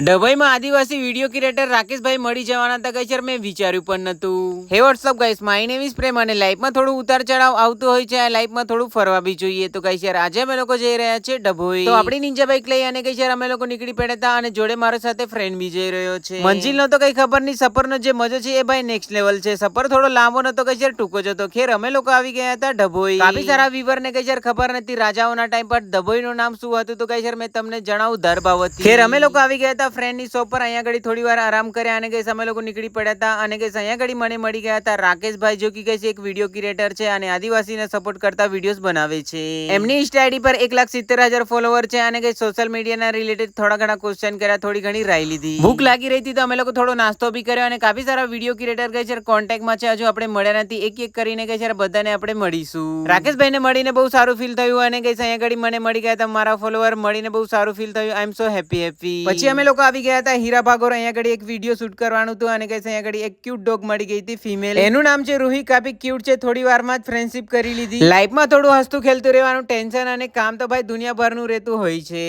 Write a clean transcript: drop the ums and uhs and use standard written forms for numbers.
ડભોઈમાં આદિવાસી video creator રાકેશભાઈ મળી જવાના હતા ગાઈસ, મેં વિચાર્યું પણ નતું. Hey what's up guys, my name is Prem અને લાઈફમાં થોડું ઉતાર ચઢાવ આવતું હોય છે. આ લાઈફમાં થોડું ફરવા બી જોઈએ. તો ગાઈસ યાર, આજે અમે લોકો જઈ રહ્યા છે ડભોઈ. તો આપણી નિંજા બાઈક લઈ અને ગાઈસ યાર અમે લોકો નીકળી પડ્યા હતા અને જોડે મારો સાથે ફ્રેન્ડ બી જઈ રહ્યો છે. મંજિલનો તો કઈ ખબર નહીં, સફરનો જે મજો છે એ ભાઈ નેક્સ્ટ લેવલ છે. સફર થોડો લાંબો નતો ગાઈસ યાર, ટૂંકો જ હતો. ખેર અમે લોકો આવી ગયા હતા ડભોઈ. કાફી સારા વ્યુઅર ને ગાઈસ યાર ખબર નથી રાજાઓના ટાઈમ પર ડભોઈનું નામ શું હતું. તો ગાઈસ યાર મેં તમને જણાવું ધરબાવતી. ખેર અમે લોકો આવી ગયા હતા ફ્રેન્ડની શોપ પર. અહીંયા ઘડી થોડી વાર આરામ કર્યા અને ગાઈસ અમે લોકો નીકળી પડ્યા હતા. અને ગાઈસ અહીંયા ઘડી મને મળી ગયા હતા રાકેશભાઈ, જો કે ગાઈસ એક વિડીયો ક્રિએટર છે અને આદિવાસીને સપોર્ટ કરતા વિડીયોઝ બનાવે છે. એમની ઇન્સ્ટા આઈડી પર 1,70,000 ફોલોવર છે. અને ગાઈસ સોશિયલ મીડિયાના રિલેટેડ થોડા ઘણા ક્વેશ્ચન કર્યા, થોડી ઘણી રાય લીધી. ભૂખ લાગી રહી હતી તો અમે લોકો થોડો નાસ્તો બી કર્યો અને કાફી સારા વિડીયો ક્રિએટર ગાઈસ કોન્ટેક્ટમાં છે. હજુ આપણે મળ્યા નથી, એક એક કરીને ગાઈસ બધાને આપણે મળીશું. રાકેશભાઈને મળીને બહુ સારું ફીલ થયું અને ગાઈસ અહીંયા ઘડી મને મળી ગયા હતા મારા ફોલોવર, મળીને બહુ સારું ફીલ થયું. આઈ એમ સો હેપી. પછી અમે લોકો આવી ગયા હતા હીરા ભાગોર. અહીંયા ઘડી એક વિડીયો શૂટ કરવાનું હતું અને ગાઈસ અહીંયા ઘડી એક ક્યુટ ડોગ મળી ગઈ હતી ફિમેલ. એનું નામ છે રૂહી. કાફી ક્યુટ છે. થોડી વારમાં જ ફ્રેન્ડશિપ કરી લીધી. લાઈફમાં થોડું હસતું ખેલતું રહેવાનું, ટેન્શન અને કામ તો ભાઈ દુનિયાભરનું રહેતું હોય છે.